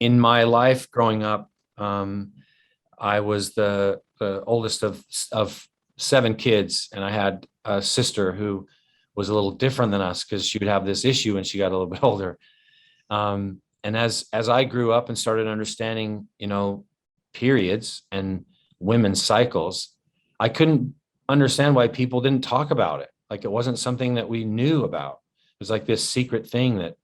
in my life growing up, I was the oldest of seven kids, and I had a sister who was a little different than us because she would have this issue when she got a little bit older. And as I grew up and started understanding, periods and women's cycles, I couldn't understand why people didn't talk about it. Like it wasn't something that we knew about. It was like this secret thing that,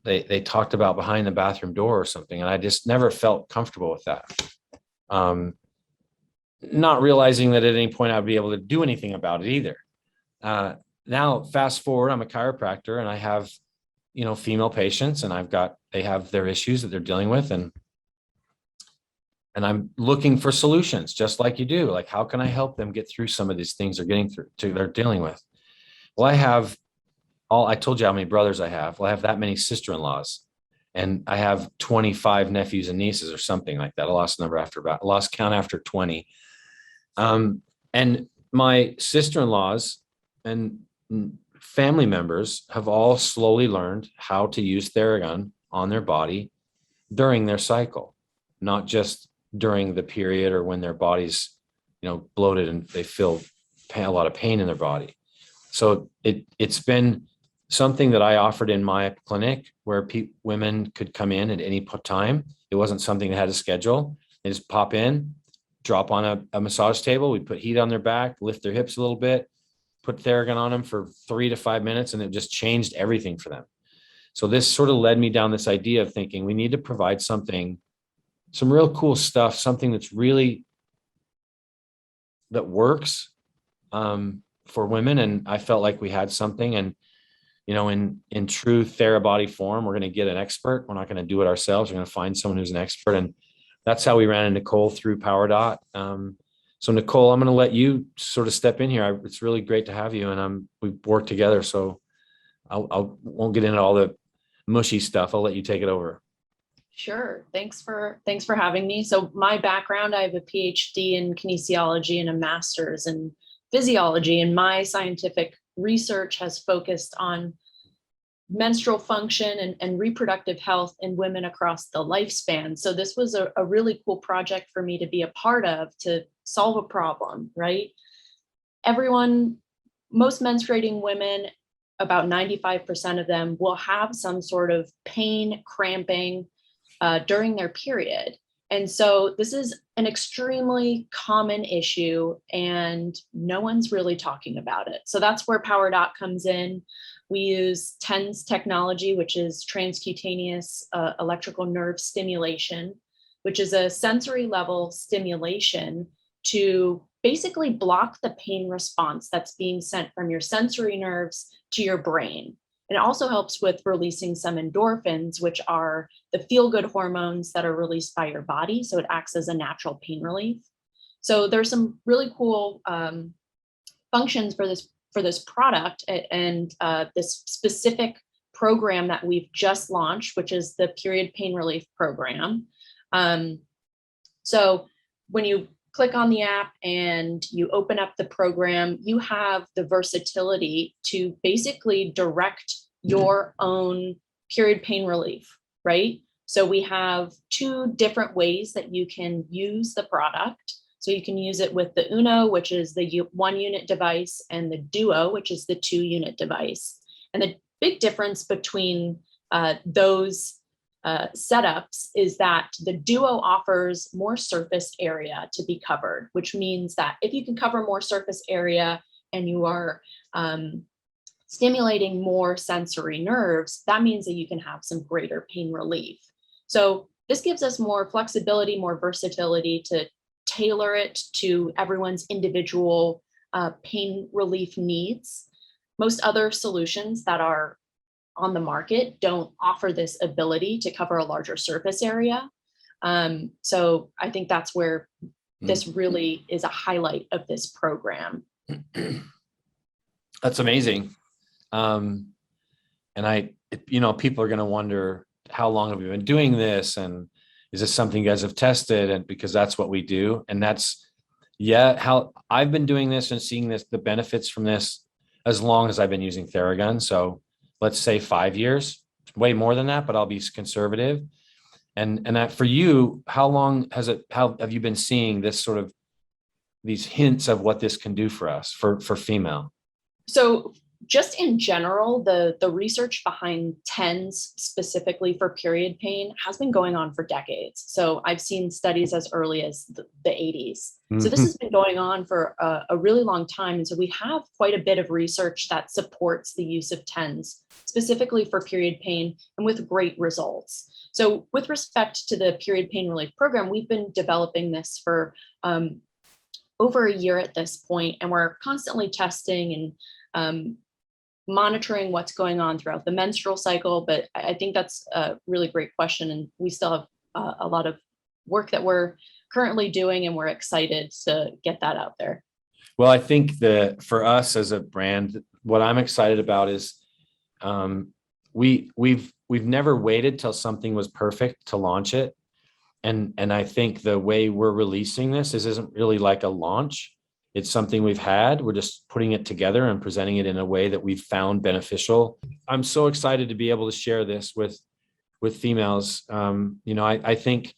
they talked about behind the bathroom door or something. And I just never felt comfortable with that. Not realizing that at any point I'd be able to do anything about it either. Now, fast forward, I'm a chiropractor and I have, female patients, and they have their issues that they're dealing with. And I'm looking for solutions just like you do. Like, how can I help them get through some of these things they're dealing with? Well, I told you how many brothers I have. Well, I have that many sister-in-laws, and I have 25 nephews and nieces or something like that. I lost count after 20. And my sister-in-laws and family members have all slowly learned how to use Theragun on their body during their cycle, not just during the period or when their body's, bloated and they feel a lot of pain in their body. So it's been something that I offered in my clinic where women could come in at any time. It wasn't something that had a schedule. They just pop in, drop on a massage table. We put heat on their back, lift their hips a little bit, put Theragun on them for 3 to 5 minutes, and it just changed everything for them. So this sort of led me down this idea of thinking we need to provide some real cool stuff, something that works for women. And I felt like we had something. And in true Therabody form, we're going to get an expert. We're not going to do it ourselves. We're going to find someone who's an expert. And that's how we ran into Nicole through PowerDot. So Nicole, I'm going to let you sort of step in here. It's really great to have you, and we've worked together. So I won't get into all the mushy stuff. I'll let you take it over. Sure. Thanks for having me. So my background, I have a PhD in kinesiology and a master's in physiology, and my scientific research has focused on menstrual function and reproductive health in women across the lifespan. So this was a really cool project for me to be a part of to solve a problem, right? Most menstruating women, about 95% of them will have some sort of pain, cramping during their period. And so this is an extremely common issue and no one's really talking about it. So that's where PowerDot comes in. We use TENS technology, which is transcutaneous electrical nerve stimulation, which is a sensory level stimulation to basically block the pain response that's being sent from your sensory nerves to your brain. And it also helps with releasing some endorphins, which are the feel-good hormones that are released by your body. So it acts as a natural pain relief. So there's some really cool functions for this product and this specific program that we've just launched, which is the Period Pain Relief Program. So when you click on the app and you open up the program, you have the versatility to basically direct your own period pain relief, right? So we have 2 different ways that you can use the product. So you can use it with the Uno, which is the 1-unit device, and the Duo, which is the 2-unit device. And the big difference between those setups is that the Duo offers more surface area to be covered, which means that if you can cover more surface area and you are stimulating more sensory nerves, that means that you can have some greater pain relief. So this gives us more flexibility, more versatility to tailor it to everyone's individual pain relief needs. Most other solutions that are on the market don't offer this ability to cover a larger surface area. So I think that's where this really is a highlight of this program. That's amazing. And people are going to wonder, how long have we been doing this? And is this something you guys have tested? And because that's what we do. And that's, how I've been doing this and seeing the benefits from this as long as I've been using Theragun. So let's say 5 years, way more than that, but I'll be conservative. And that for you, how long how have you been seeing this sort of these hints of what this can do for us for female? So just in general, the research behind TENS specifically for period pain has been going on for decades. So I've seen studies as early as the 80s. So this has been going on for a really long time. And so we have quite a bit of research that supports the use of TENS specifically for period pain and with great results. So with respect to the period pain relief program, we've been developing this for over a year at this point, and we're constantly testing and monitoring what's going on throughout the menstrual cycle. But I think that's a really great question, and we still have a lot of work that we're currently doing, and we're excited to get that out there. Well, I think that for us as a brand, what I'm excited about is we've never waited till something was perfect to launch it. And I think the way we're releasing this isn't really like a launch. It's something we've had. We're just putting it together and presenting it in a way that we've found beneficial. I'm so excited to be able to share this with females. I think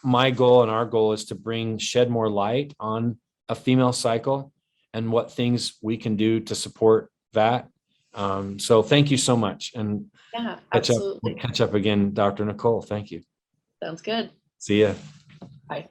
my goal and our goal is to shed more light on a female cycle and what things we can do to support that. So thank you so much. And yeah, absolutely. Catch up again, Dr. Nicole. Thank you. Sounds good. See ya. Bye.